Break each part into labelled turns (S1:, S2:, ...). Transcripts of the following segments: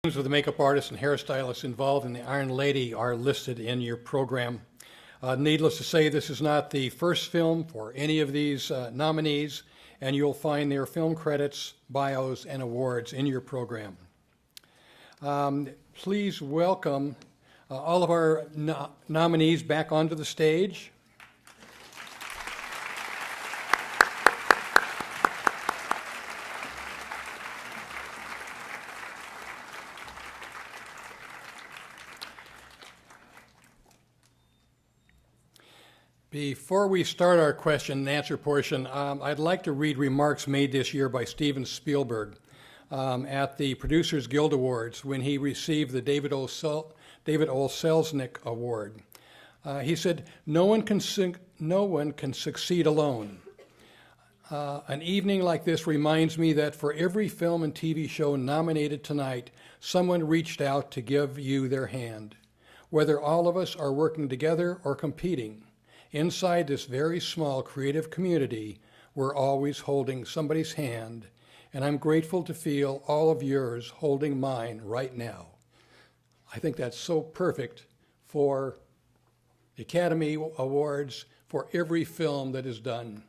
S1: Names of the makeup artists and hairstylists involved in the Iron Lady are listed in your program. Needless to say, this is not the first film for any of these nominees, and you'll find their film credits, bios, and awards in your program. Please welcome all of our nominees back onto the stage. Before we start our question and answer portion, I'd like to read remarks made this year by Steven Spielberg at the Producers Guild Awards when he received the David O. Selznick Award. He said, no one can succeed alone. An evening like this reminds me that for every film and TV show nominated tonight, someone reached out to give you their hand. Whether all of us are working together or competing, inside this very small creative community, we're always holding somebody's hand, and I'm grateful to feel all of yours holding mine right now. I think that's so perfect for the Academy Awards for every film that is done.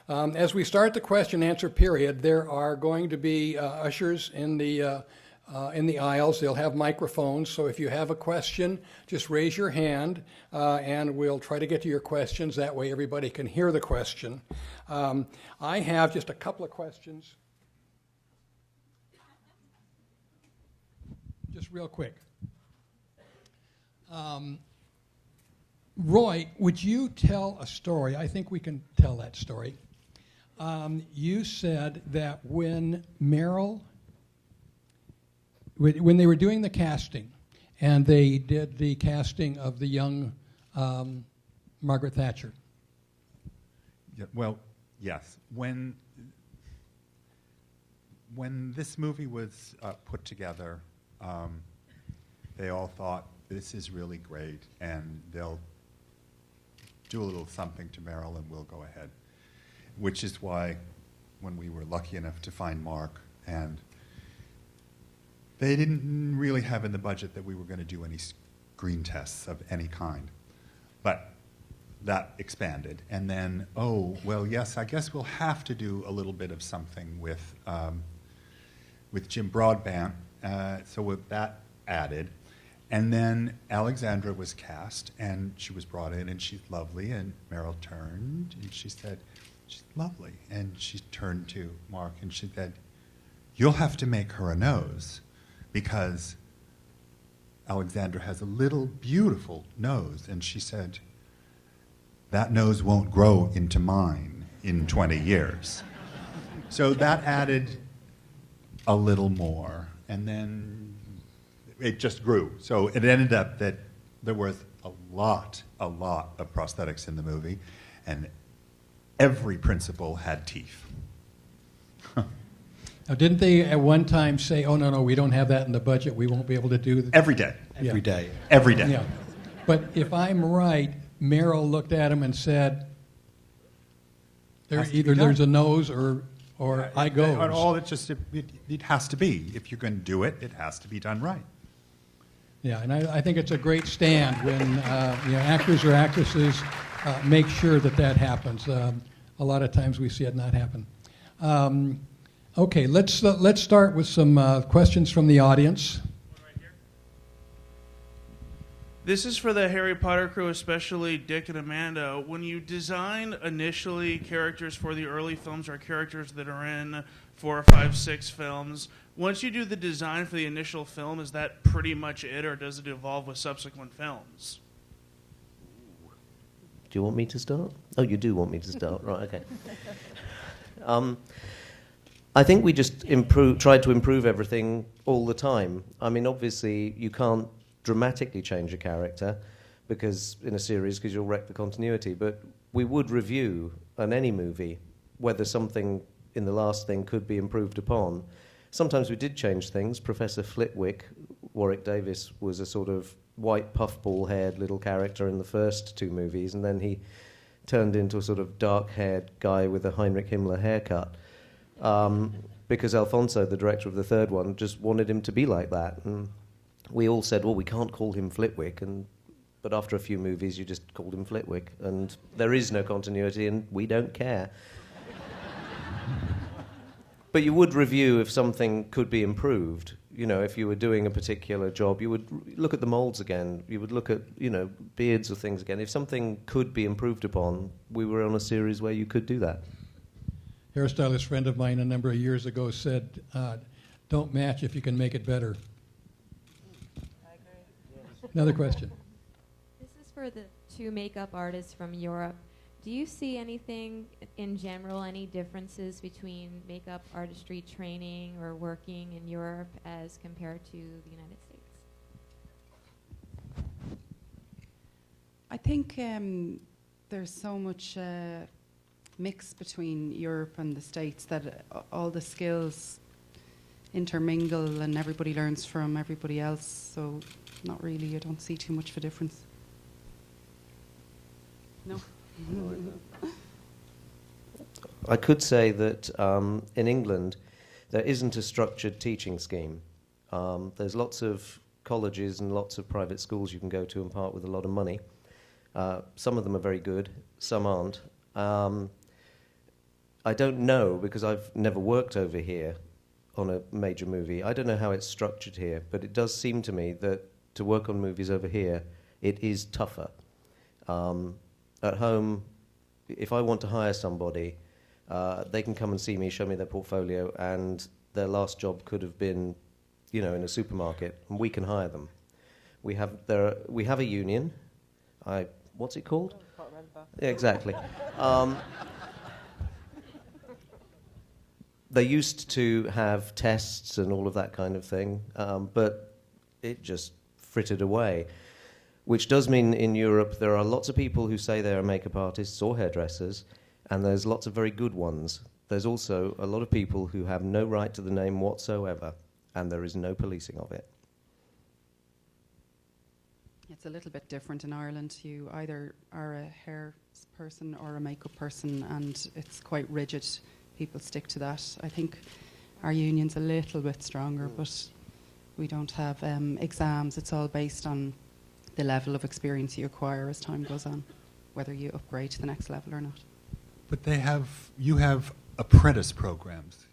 S1: As we start the question and answer period, there are going to be ushers in the aisles. They'll have microphones, so if you have a question, just raise your hand, and we'll try to get to your questions. That way everybody can hear the question. I have just a couple of questions. Just real quick. Roy, would you tell a story? I think we can tell that story. You said that when they were doing the casting, and they did the casting of the young Margaret Thatcher.
S2: Yeah, well, yes. When this movie was put together, they all thought, this is really great, and they'll do a little something to Meryl, and we'll go ahead. Which is why, when we were lucky enough to find Mark, and they didn't really have in the budget that we were going to do any screen tests of any kind. But that expanded. And then, oh, well, yes, I guess we'll have to do a little bit of something with Jim Broadbent. So with that added. And then Alexandra was cast, and she was brought in, and she's lovely. And Meryl turned, and she said, she's lovely. And she turned to Mark, and she said, you'll have to make her a nose, because Alexandra has a little beautiful nose. And she said, that nose won't grow into mine in 20 years. So that added a little more, and then it just grew. So it ended up that there was a lot of prosthetics in the movie, and every principal had teeth.
S1: Now, didn't they at one time say, oh, no, we don't have that in the budget, we won't be able to do that?
S2: Every day.
S1: Yeah.
S2: Every day.
S1: Yeah. But if I'm right, Meryl looked at him and said, either there's a nose or I goes.
S2: All it has to be. If you're going to do it, it has to be done right.
S1: Yeah, and I think it's a great stand when actors or actresses make sure that happens. A lot of times we see it not happen. Okay, let's start with some questions from the audience.
S3: Right here. This is for the Harry Potter crew, especially Dick and Amanda. When you design initially characters for the early films or characters that are in 4, 5, 6 films, once you do the design for the initial film, is that pretty much it, or does it evolve with subsequent films?
S4: Do you want me to start? Oh, you do want me to start, right? Okay. I think we just tried to improve everything all the time. I mean, obviously, you can't dramatically change a character in a series because you'll wreck the continuity. But we would review on any movie whether something in the last thing could be improved upon. Sometimes we did change things. Professor Flitwick, Warwick Davis, was a sort of white puffball-haired little character in the first 2 movies, and then he turned into a sort of dark-haired guy with a Heinrich Himmler haircut. because Alfonso, the director of the third one, just wanted him to be like that. And we all said, well, we can't call him Flitwick, but after a few movies, you just called him Flitwick, and there is no continuity, and we don't care. But you would review if something could be improved. You know, if you were doing a particular job, you would look at the molds again. You would look at, beards or things again. If something could be improved upon, we were on a series where you could do that.
S1: Hairstylist friend of mine a number of years ago said, don't match if you can make it better.
S5: I agree.
S1: Another question.
S6: This is for the two makeup artists from Europe. Do you see anything in general, any differences between makeup artistry training or working in Europe as compared to the United States?
S5: I think there's so much mix between Europe and the States that all the skills intermingle and everybody learns from everybody else. So not really, I don't see too much of a difference. No.
S4: I could say that in England there isn't a structured teaching scheme. There's lots of colleges and lots of private schools you can go to and part with a lot of money. Some of them are very good, some aren't. I don't know, because I've never worked over here on a major movie. I don't know how it's structured here, but it does seem to me that to work on movies over here, it is tougher. At home, if I want to hire somebody, they can come and see me, show me their portfolio, and their last job could have been, in a supermarket, and we can hire them. We have a union. What's it called?
S5: I can't remember.
S4: Yeah, exactly. They used to have tests and all of that kind of thing, but it just frittered away. Which does mean in Europe there are lots of people who say they are makeup artists or hairdressers, and there's lots of very good ones. There's also a lot of people who have no right to the name whatsoever, and there is no policing of it.
S5: It's a little bit different in Ireland. You either are a hair person or a makeup person, and it's quite rigid. People stick to that. I think our union's a little bit stronger, but we don't have exams. It's all based on the level of experience you acquire as time goes on, whether you upgrade to the next level or not.
S2: But you have apprentice programs,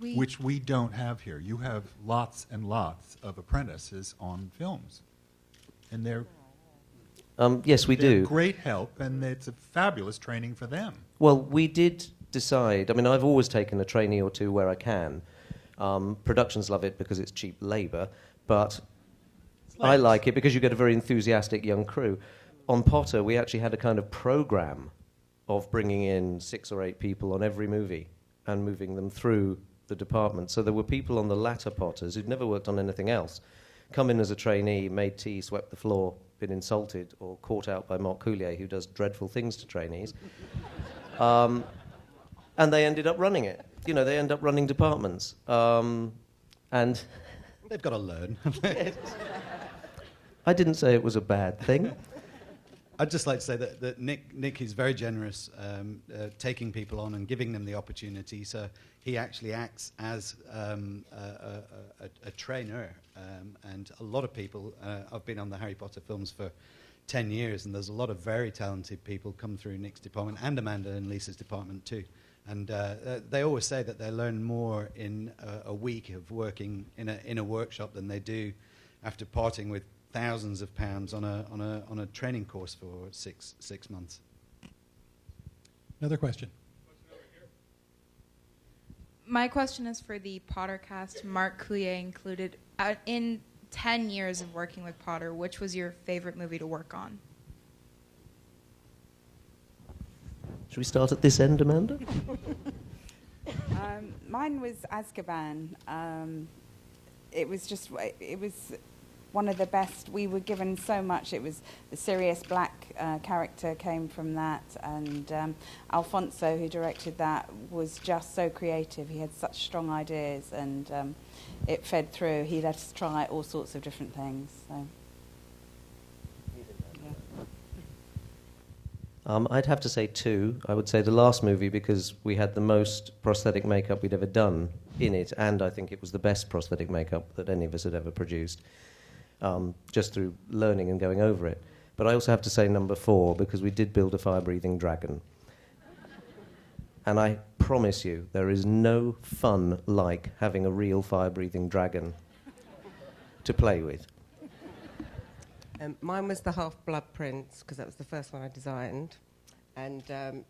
S2: which we don't have here. You have lots and lots of apprentices on films, and they're
S4: Yes, we do.
S2: great help, and it's a fabulous training for them.
S4: Well, we did decide, I've always taken a trainee or two where I can. Productions love it because it's cheap labour, but I like it because you get a very enthusiastic young crew. On Potter, we actually had a kind of program of bringing in 6 or 8 people on every movie and moving them through the department. So there were people on the latter Potters who'd never worked on anything else, come in as a trainee, made tea, swept the floor, been insulted or caught out by Marc Coulier, who does dreadful things to trainees. And they ended up running it. They end up running departments. And
S7: they've got to learn.
S4: I didn't say it was a bad thing.
S7: I'd just like to say that Nick is very generous, taking people on and giving them the opportunity. So he actually acts as a trainer. And a lot of people, I've been on the Harry Potter films for 10 years, and there's a lot of very talented people come through Nick's department, and Amanda and Lisa's department too. And they always say that they learn more in a week of working in a workshop than they do after parting with thousands of pounds on a training course for six months.
S1: Another question.
S8: My question is for the Potter cast. Marc Coulier included. In 10 years of working with Potter, which was your favorite movie to work on?
S4: Should we start at this end, Amanda?
S9: Mine was Azkaban. It was one of the best. We were given so much. It was the Sirius Black character came from that, and Alfonso, who directed that, was just so creative. He had such strong ideas, and it fed through. He let us try all sorts of different things. So.
S4: I'd have to say two. I would say the last movie because we had the most prosthetic makeup we'd ever done in it, and I think it was the best prosthetic makeup that any of us had ever produced, just through learning and going over it. But I also have to say number 4 because we did build a fire-breathing dragon. And I promise you, there is no fun like having a real fire-breathing dragon to play with.
S10: Mine was the Half-Blood Prince, because that was the first one I designed. And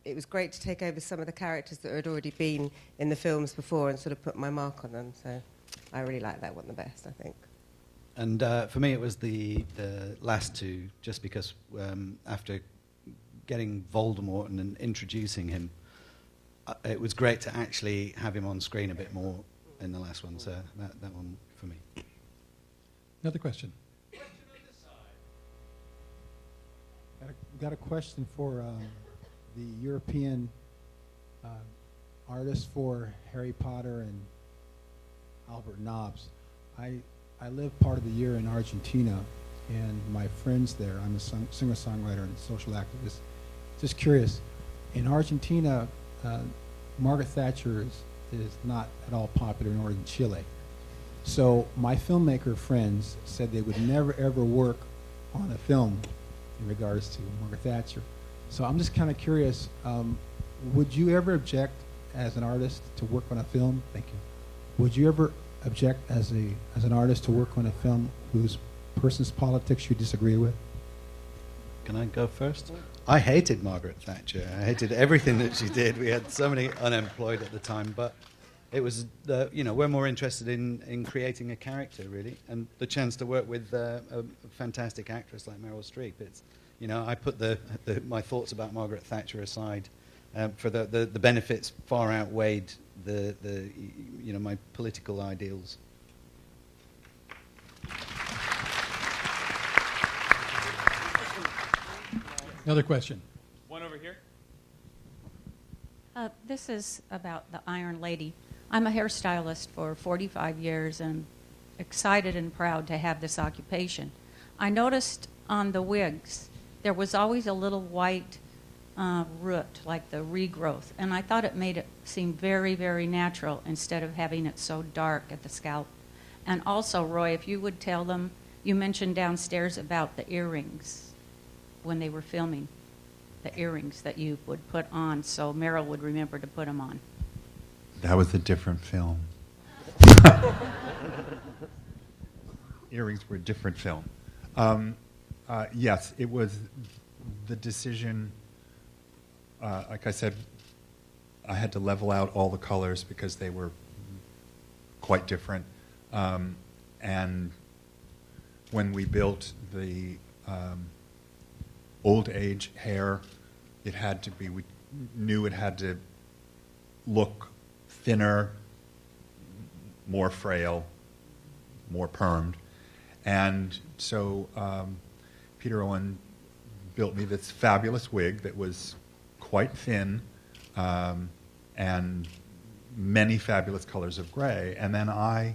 S10: it was great to take over some of the characters that had already been in the films before and sort of put my mark on them. So I really like that one the best, I think.
S7: And for me, it was the last two, just because after getting Voldemort and introducing him, it was great to actually have him on screen a bit more in the last one. So that one for me.
S1: Another question.
S11: Got a question for the European artist for Harry Potter and Albert Nobbs. I live part of the year in Argentina, and my friends there, I'm a singer-songwriter and social activist. Just curious, in Argentina, Margaret Thatcher is not at all popular, nor in Chile. So my filmmaker friends said they would never ever work on a film in regards to Margaret Thatcher. So I'm just kind of curious, would you ever object as an artist to work on a film? Thank you. Would you ever object as an artist to work on a film whose person's politics you disagree with?
S7: Can I go first? I hated Margaret Thatcher. I hated everything that she did. We had so many unemployed at the time, but it was, we're more interested in creating a character, really, and the chance to work with a fantastic actress like Meryl Streep. It's, I put my thoughts about Margaret Thatcher aside, for the benefits far outweighed my political ideals.
S1: Another question.
S12: One over here.
S13: This is about the Iron Lady. I'm a hairstylist for 45 years and excited and proud to have this occupation. I noticed on the wigs there was always a little white root, like the regrowth, and I thought it made it seem very, very natural instead of having it so dark at the scalp. And also, Roy, if you would tell them, you mentioned downstairs about the earrings when they were filming, the earrings that you would put on so Meryl would remember to put them on.
S2: That was a different film. Earrings were a different film. Yes, it was the decision. Like I said, I had to level out all the colors because they were quite different. And when we built the old age hair, it had to be, we knew it had to look thinner, more frail, more permed. And so Peter Owen built me this fabulous wig that was quite thin and many fabulous colors of gray. And then I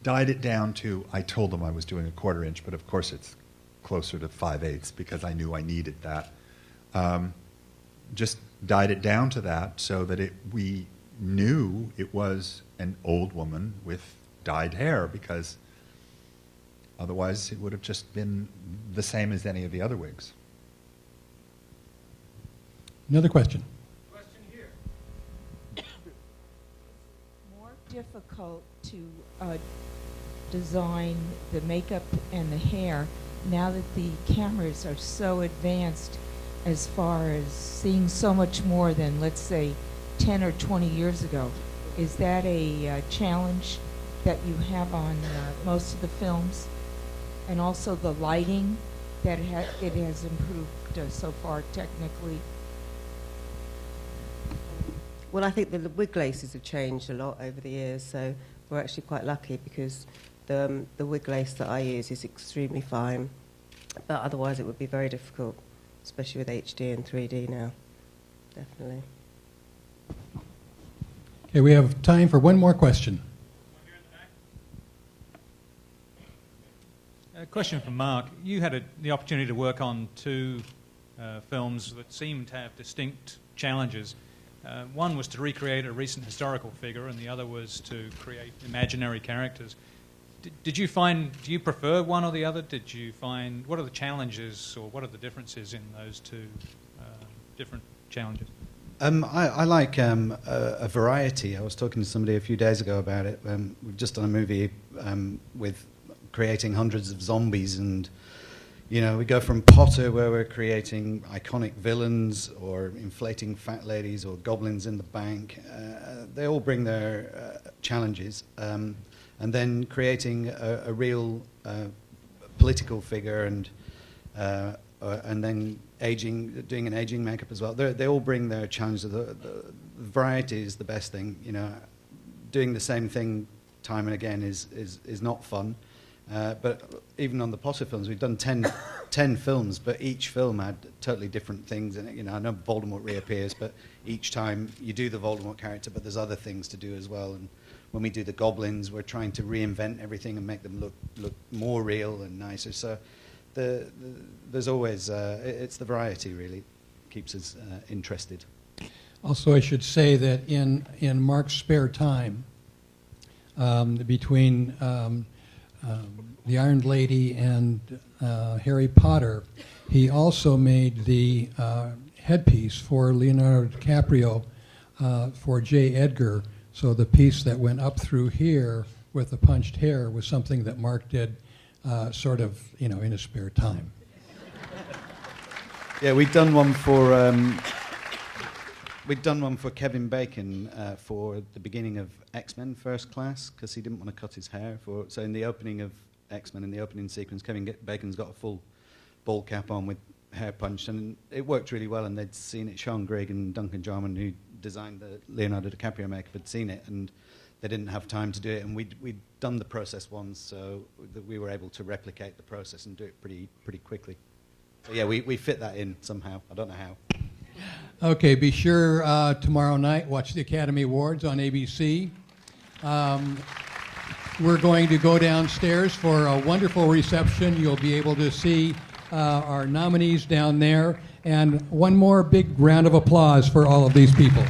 S2: dyed it down to, I told them I was doing a 1/4 inch, but of course it's closer to 5/8 because I knew I needed that. Just dyed it down to that so that we knew it was an old woman with dyed hair, because otherwise it would have just been the same as any of the other wigs.
S1: Another question.
S12: Question here.
S14: More difficult to design the makeup and the hair now that the cameras are so advanced, as far as seeing so much more than, let's say, 10 or 20 years ago. Is that a challenge that you have on most of the films? And also the lighting, that it has improved so far technically?
S10: Well, I think the wig laces have changed a lot over the years, so we're actually quite lucky because the wig lace that I use is extremely fine, but otherwise it would be very difficult, especially with HD and 3D now, definitely.
S1: Okay, we have time for one more question.
S12: A question from Mark. You had the opportunity to work on 2 films that seemed to have distinct challenges. One was to recreate a recent historical figure, and the other was to create imaginary characters. Do you prefer one or the other? What are the challenges or what are the differences in those two different challenges?
S7: I like a variety. I was talking to somebody a few days ago about it. We've just done a movie with creating hundreds of zombies, and we go from Potter, where we're creating iconic villains, or inflating fat ladies, or goblins in the bank. They all bring their challenges, and then creating a real political figure, and then doing an aging makeup as well. They all bring their challenges. The variety is the best thing. Doing the same thing time and again is not fun. But even on the Potter films, we've done 10 films, but each film had totally different things in it. I know Voldemort reappears, but each time you do the Voldemort character, but there's other things to do as well. And when we do the goblins, we're trying to reinvent everything and make them look more real and nicer. So there's always, it's the variety really keeps us interested.
S1: Also, I should say that in Mark's spare time, between the Iron Lady and Harry Potter, he also made the headpiece for Leonardo DiCaprio for J. Edgar. So the piece that went up through here with the punched hair was something that Mark did sort of, in his spare time.
S7: Yeah, we'd done one for Kevin Bacon for the beginning of X-Men First Class, because he didn't want to cut his hair. So in the opening of X-Men, in the opening sequence, Kevin Bacon's got a full ball cap on with hair punched, and it worked really well. And they'd seen it. Sean Grigg and Duncan Jarman, who designed the Leonardo DiCaprio makeup, had seen it, and they didn't have time to do it. And we'd done the process once, so that we were able to replicate the process and do it pretty quickly. So yeah, we fit that in somehow. I don't know how.
S1: Okay, be sure tomorrow night, watch the Academy Awards on ABC. We're going to go downstairs for a wonderful reception. You'll be able to see our nominees down there. And one more big round of applause for all of these people.